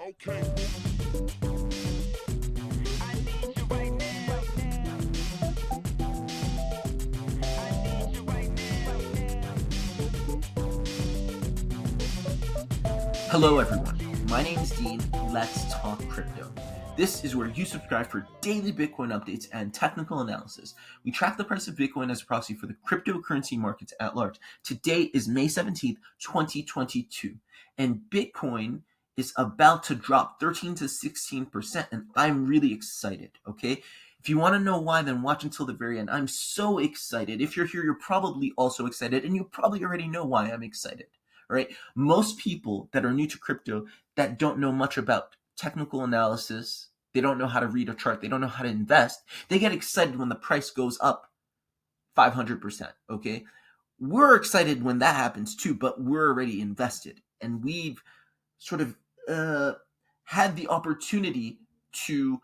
Okay. Hello everyone, my name is Dean. Let's talk crypto. This is where you subscribe for daily Bitcoin updates and technical analysis. We track the price of Bitcoin as a proxy for the cryptocurrency markets at large. Today is May 17th, 2022, and Bitcoin is about to drop 13 to 16%, and I'm really excited, okay? If you want to know why, then watch until the very end. I'm so excited. If you're here, you're probably also excited, and you probably already know why I'm excited. Right? Most people that are new to crypto that don't know much about technical analysis, they don't know how to read a chart, they don't know how to invest, they get excited when the price goes up 500%, okay? We're excited when that happens too, but we're already invested and we've sort of had the opportunity to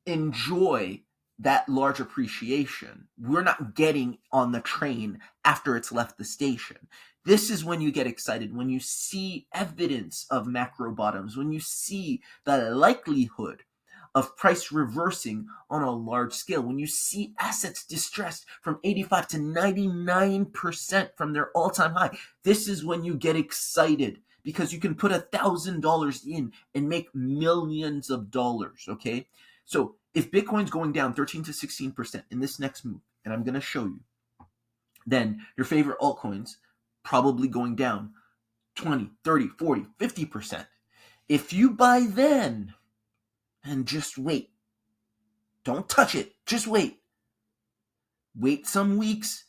enjoy that large appreciation. We're not getting on the train after it's left the station. This is when you get excited, when you see evidence of macro bottoms, when you see the likelihood of price reversing on a large scale, when you see assets distressed from 85 to 99% from their all-time high. This is when you get excited because you can put $1,000 in and make millions of dollars, okay? So if Bitcoin's going down 13 to 16% in this next move, and I'm going to show you, then your favorite altcoins probably going down 20, 30, 40, 50%. If you buy then and just wait, don't touch it, just wait. Wait some weeks,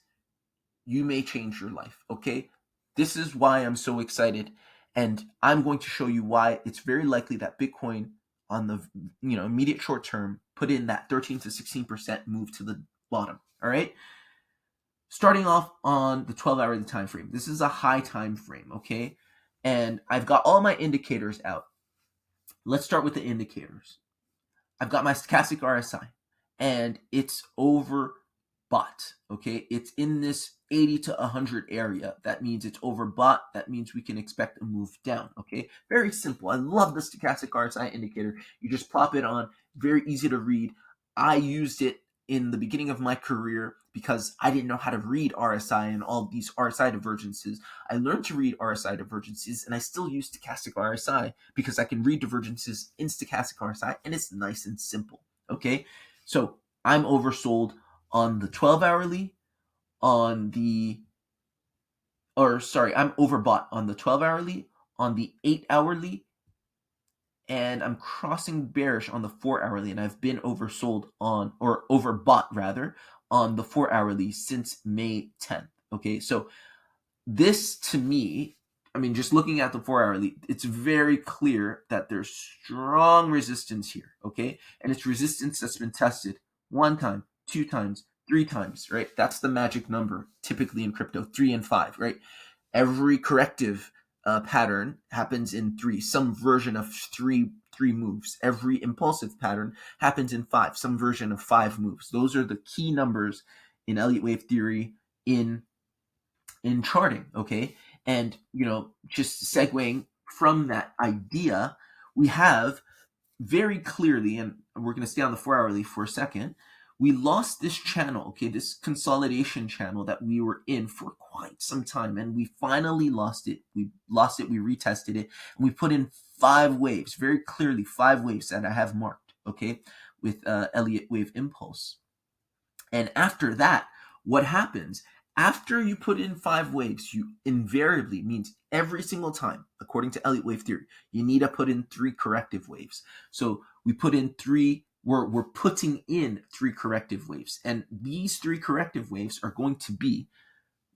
you may change your life, okay? This is why I'm so excited, and I'm going to show you why it's very likely that Bitcoin on the immediate short term put in that 13 to 16% move to the bottom. All right. Starting off on the 12-hourly time frame. This is a high time frame, okay? And I've got all my indicators out. Let's start with the indicators. I've got my stochastic RSI, and it's overbought, okay? It's in this 80 to 100 area. That means it's overbought. That means we can expect a move down, okay? Very simple. I love the stochastic RSI indicator. You just plop it on, very easy to read. I used it in the beginning of my career because I didn't know how to read RSI and all these RSI divergences. I learned to read RSI divergences, and I still use stochastic RSI because I can read divergences in stochastic RSI, and it's nice and simple, okay? So I'm oversold on the 12-hourly, I'm overbought on the 12-hourly, on the 8-hourly, and I'm crossing bearish on the 4-hourly, and I've been oversold on, or overbought rather, on the 4-hourly since May 10th. Okay, so this to me, I mean, just looking at the 4-hourly, it's very clear that there's strong resistance here, okay? And it's resistance that's been tested 1 time, 2 times, 3 times, right? That's the magic number typically in crypto, 3 and 5, right? Every corrective pattern happens in 3, some version of three moves. Every impulsive pattern happens in 5, some version of 5 moves. Those are the key numbers in Elliott wave theory in charting, okay? And just segueing from that idea, we have very clearly, and we're going to stay on the 4-hourly for a second, we lost this channel, okay, this consolidation channel that we were in for quite some time, and we finally lost it. We retested it, and we put in 5 waves, very clearly 5 waves that I have marked, okay, with Elliott wave impulse. And after that, what happens? After you put in 5 waves, you invariably, means every single time, according to Elliott wave theory, you need to put in 3 corrective waves. So we put in 3, we're putting in 3 corrective waves. And these 3 corrective waves are going to be,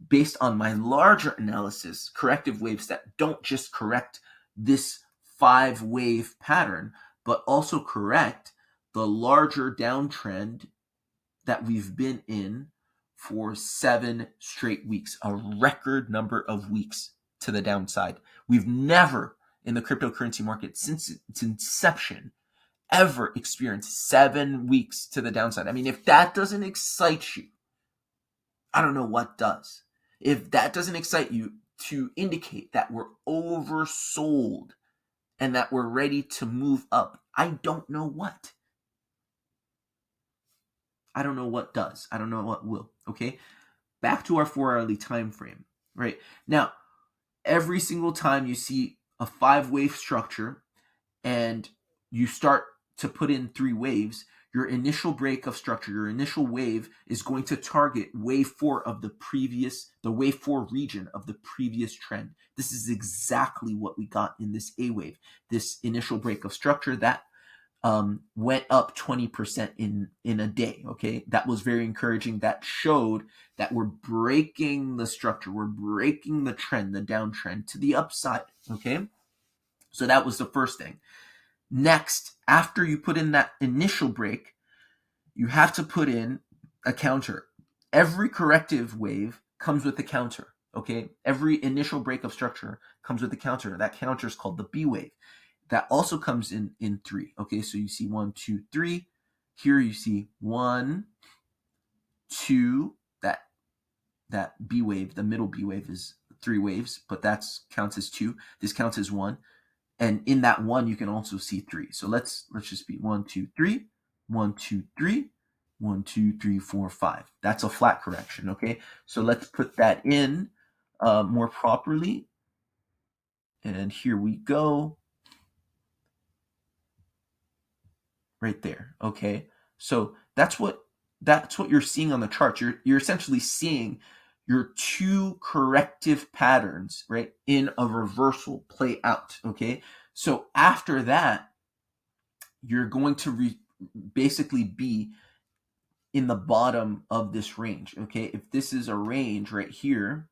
based on my larger analysis, corrective waves that don't just correct this 5-wave pattern, but also correct the larger downtrend that we've been in for 7 straight weeks, a record number of weeks to the downside. We've never, in the cryptocurrency market since its inception, ever experienced 7 weeks to the downside. I mean, if that doesn't excite you, I don't know what does. If that doesn't excite you to indicate that we're oversold and that we're ready to move up. I don't know what. I don't know what does. I don't know what will. Okay, back to our 4-hourly time frame. Right now, every single time you see a 5-wave structure and you start to put in 3 waves, your initial break of structure, your initial wave is going to target wave 4 of the wave 4 region of the previous trend. This is exactly what we got in this A wave, this initial break of structure that went up 20% in a day. Okay, that was very encouraging. That showed that we're breaking the structure, we're breaking the trend, the downtrend to the upside. Okay, so that was the first thing. Next, after you put in that initial break, you have to put in a counter. Every corrective wave comes with a counter. Okay, every initial break of structure comes with a counter. That counter is called the B wave. That also comes in 3. Okay, so you see 1, 2, 3. Here you see 1, 2. That B wave, the middle B wave is 3 waves, but that counts as 2. This counts as 1. And in that 1, you can also see 3. So let's just be 1, 2, 3, 1, 2, 3, 1, 2, 3, 4, 5. That's a flat correction. Okay, so let's put that in more properly. And here we go. Right there. Okay, so that's what you're seeing on the chart. You're essentially seeing your 2 corrective patterns, right, in a reversal play out. Okay, so after that, you're going to basically be in the bottom of this range. Okay, if this is a range right here,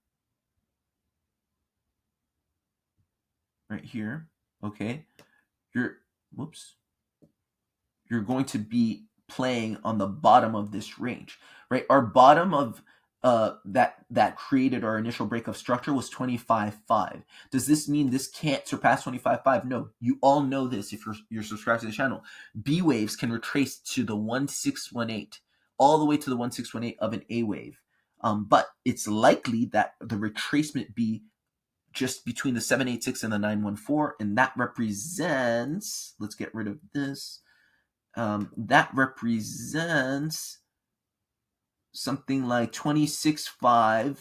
okay, you're going to be playing on the bottom of this range, right? Our bottom of that created our initial break of structure was 25.5. Does this mean this can't surpass 25.5? No, you all know this if you're subscribed to the channel. B waves can retrace to the 1618, all the way to the 1618 of an A wave. But it's likely that the retracement be just between the 786 and the 914, and that represents, let's get rid of this, that represents something like 26.5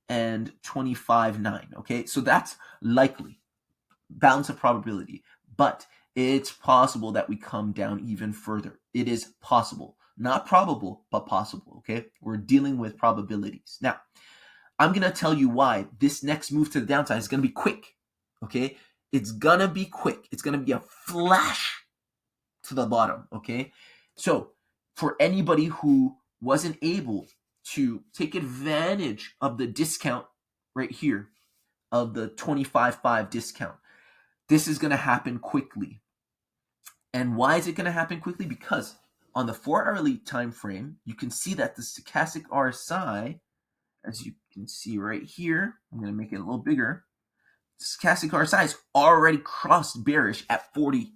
and 25.9. Okay, so that's likely, balance of probability, but it's possible that we come down even further. It is possible, not probable, but possible. Okay, we're dealing with probabilities. Now, I'm gonna tell you why this next move to the downside is gonna be quick. Okay, it's gonna be quick. It's gonna be a flash to the bottom. Okay, so for anybody who wasn't able to take advantage of the discount right here, of the 25.5 discount, this is going to happen quickly. And why is it going to happen quickly? Because on the 4-hourly time frame, you can see that the stochastic RSI, as you can see right here, I'm going to make it a little bigger, stochastic RSI is already crossed bearish at 40.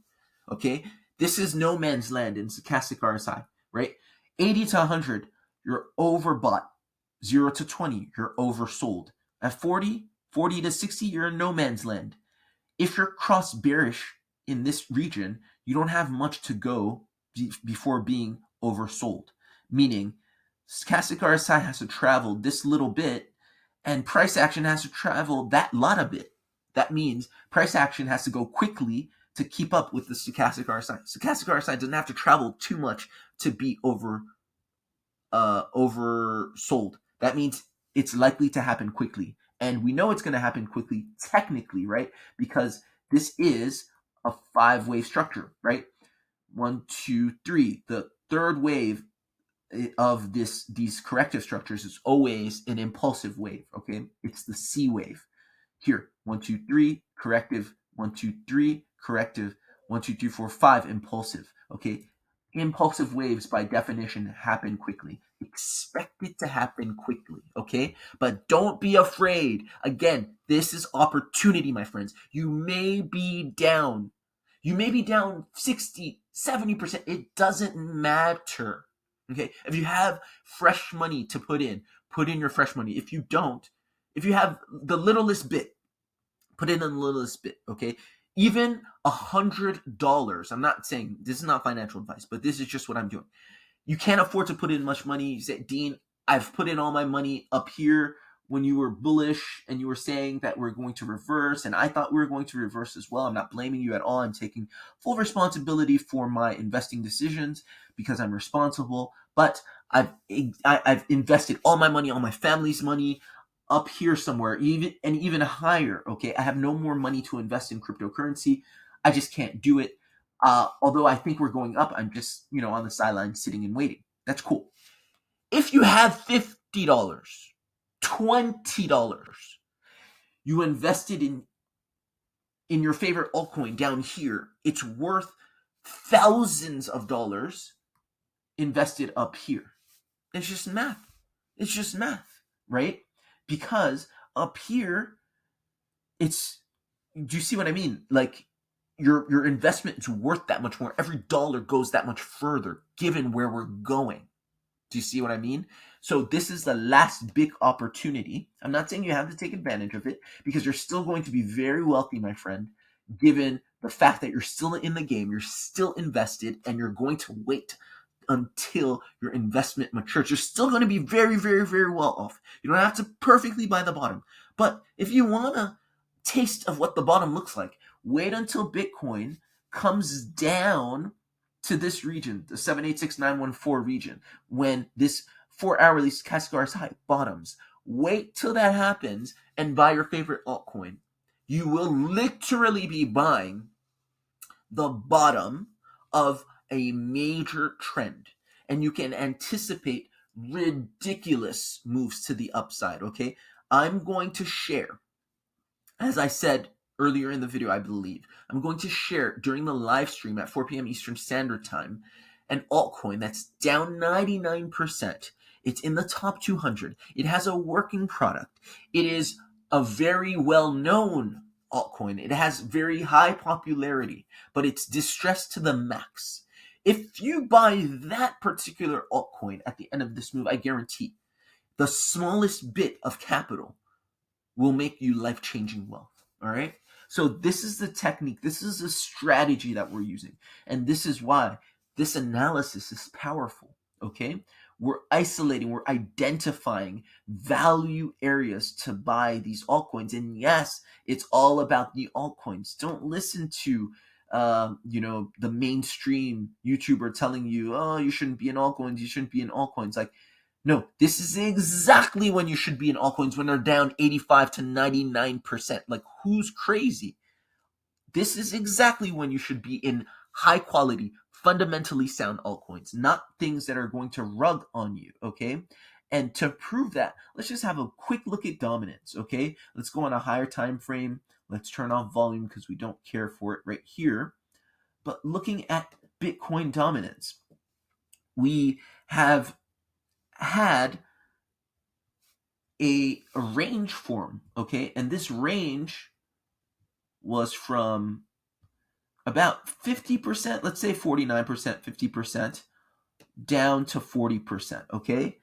Okay, this is no man's land in stochastic RSI, right? 80 to 100, you're overbought. 0 to 20, you're oversold. At 40 to 60, you're in no man's land. If you're cross bearish in this region, you don't have much to go before being oversold. Meaning, stochastic RSI has to travel this little bit, and price action has to travel that lot of bit. That means price action has to go quickly to keep up with the stochastic RSI. Stochastic RSI doesn't have to travel too much to be oversold. That means it's likely to happen quickly. And we know it's going to happen quickly technically, right? Because this is a 5-wave structure, right? 1, 2, 3. The third wave of these corrective structures is always an impulsive wave, okay? It's the C wave. Here, 1, 2, 3, corrective, 1, 2, 3, corrective, 1, 2, 3, 4, 5, impulsive, okay? Impulsive waves, by definition, happen quickly. Expect it to happen quickly, okay? But don't be afraid. Again, this is opportunity, my friends. You may be down. You may be down 60, 70%. It doesn't matter, okay? If you have fresh money to put in your fresh money. If you don't, if you have the littlest bit, put in the littlest bit, okay? Even $100. I'm not saying this is not financial advice, but this is just what I'm doing. You can't afford to put in much money. You say, Dean, I've put in all my money up here when you were bullish and you were saying that we're going to reverse, and I thought we were going to reverse as well. I'm not blaming you at all. I'm taking full responsibility for my investing decisions because I'm responsible. But I've invested all my money, all my family's money up here somewhere, even higher. Okay, I have no more money to invest in cryptocurrency. I just can't do it. Although I think we're going up, I'm just on the sidelines sitting and waiting. That's cool. If you have $50, $20, you invested in your favorite altcoin down here, it's worth thousands of dollars invested up here. It's just math. It's just math, right? Because up here, do you see what I mean? Like, your investment is worth that much more. Every dollar goes that much further given where we're going. Do you see what I mean? So this is the last big opportunity. I'm not saying you have to take advantage of it because you're still going to be very wealthy, my friend, given the fact that you're still in the game, you're still invested, and you're going to wait until your investment matures. You're still going to be very, very, very well off. You don't have to perfectly buy the bottom. But if you want a taste of what the bottom looks like, wait until Bitcoin comes down to this region, the 786914 region, when this 4-hourly Cascar's high bottoms. Wait till that happens and buy your favorite altcoin. You will literally be buying the bottom of a major trend, and you can anticipate ridiculous moves to the upside. Okay, I'm going to share, as I said earlier in the video, I believe, I'm going to share during the live stream at 4 p.m. Eastern Standard Time an altcoin that's down 99%. It's in the top 200. It has a working product. It is a very well-known altcoin. It has very high popularity, but it's distressed to the max. If you buy that particular altcoin at the end of this move, I guarantee the smallest bit of capital will make you life-changing wealth. All right? So this is the technique. This is the strategy that we're using. And this is why this analysis is powerful. Okay? We're isolating, we're identifying value areas to buy these altcoins. And yes, it's all about the altcoins. Don't listen to the mainstream YouTuber telling you, oh, you shouldn't be in altcoins, you shouldn't be in altcoins. Like, no, this is exactly when you should be in altcoins, when they're down 85 to 99%. Like, who's crazy? This is exactly when you should be in high quality, fundamentally sound altcoins, not things that are going to rug on you, okay? And to prove that, let's just have a quick look at dominance, okay? Let's go on a higher time frame. Let's turn off volume because we don't care for it right here. But looking at Bitcoin dominance, we have had a range form, okay? And this range was from about 50%, let's say 49%, 50%, down to 40%, okay?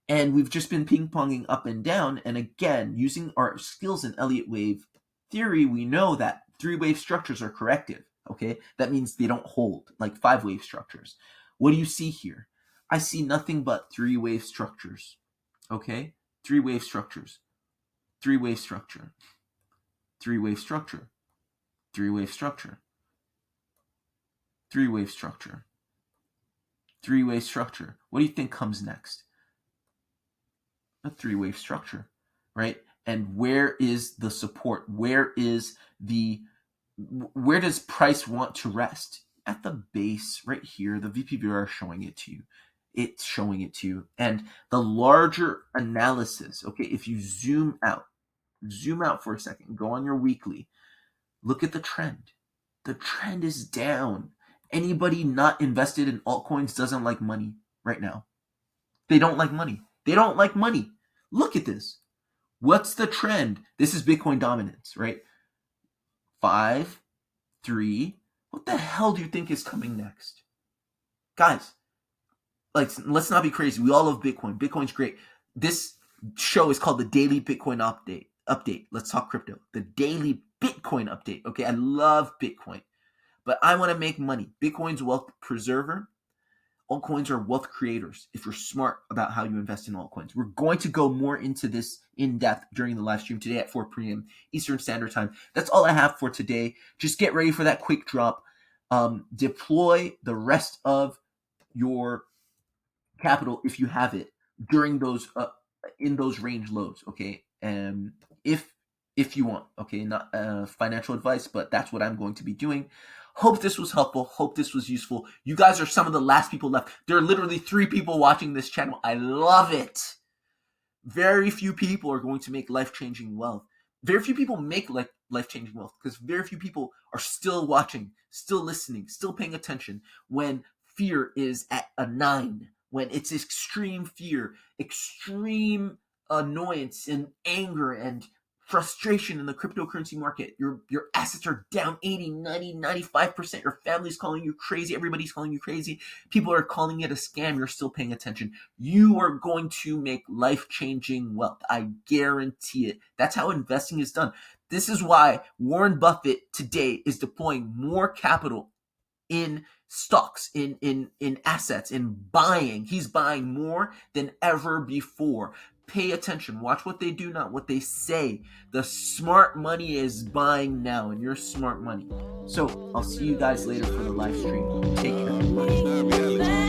And we've just been ping-ponging up and down. And again, using our skills in Elliott wave theory, we know that 3-wave structures are corrective, okay? That means they don't hold, like 5-wave structures. What do you see here? I see nothing but 3-wave structures, okay? 3-wave structures, 3-wave structure, 3-wave structure, 3-wave structure, 3-wave structure, 3-wave structure. What do you think comes next? A 3-wave structure, right? And where is the support? Where does price want to rest? At the base right here. The VPVR is showing it to you. It's showing it to you. And the larger analysis, okay, if you zoom out for a second, go on your weekly, look at the trend. The trend is down. Anybody not invested in altcoins doesn't like money right now. They don't like money. They don't like money. Look at this. What's the trend? This is Bitcoin dominance, right? 5, 3. What the hell do you think is coming next? Guys, like, let's not be crazy. We all love Bitcoin. Bitcoin's great. This show is called the Daily Bitcoin Update. Let's talk crypto. The Daily Bitcoin update. Okay, I love Bitcoin, but I want to make money. Bitcoin's a wealth preserver. Altcoins are wealth creators if you're smart about how you invest in altcoins. We're going to go more into this in depth during the live stream today at 4 p.m. Eastern Standard Time. That's all I have for today. Just get ready for that quick drop. Deploy the rest of your capital if you have it during those in those range lows. Okay, if you want. Okay, not financial advice, but that's what I'm going to be doing. Hope this was helpful. Hope this was useful. You guys are some of the last people left. There are literally 3 people watching this channel. I love it. Very few people are going to make life-changing wealth. Very few people make life-changing wealth because very few people are still watching, still listening, still paying attention when fear is at a 9, when it's extreme fear, extreme annoyance and anger and frustration in the cryptocurrency market. Your assets are down 80, 90, 95%. Your family's calling you crazy. Everybody's calling you crazy. People are calling it a scam. You're still paying attention. You are going to make life-changing wealth. I guarantee it. That's how investing is done. This is why Warren Buffett today is deploying more capital in stocks, in assets, in buying. He's buying more than ever before. Pay attention. Watch what they do, not what they say. The smart money is buying now, and you're smart money. So I'll see you guys later for the live stream. Take care. Bye.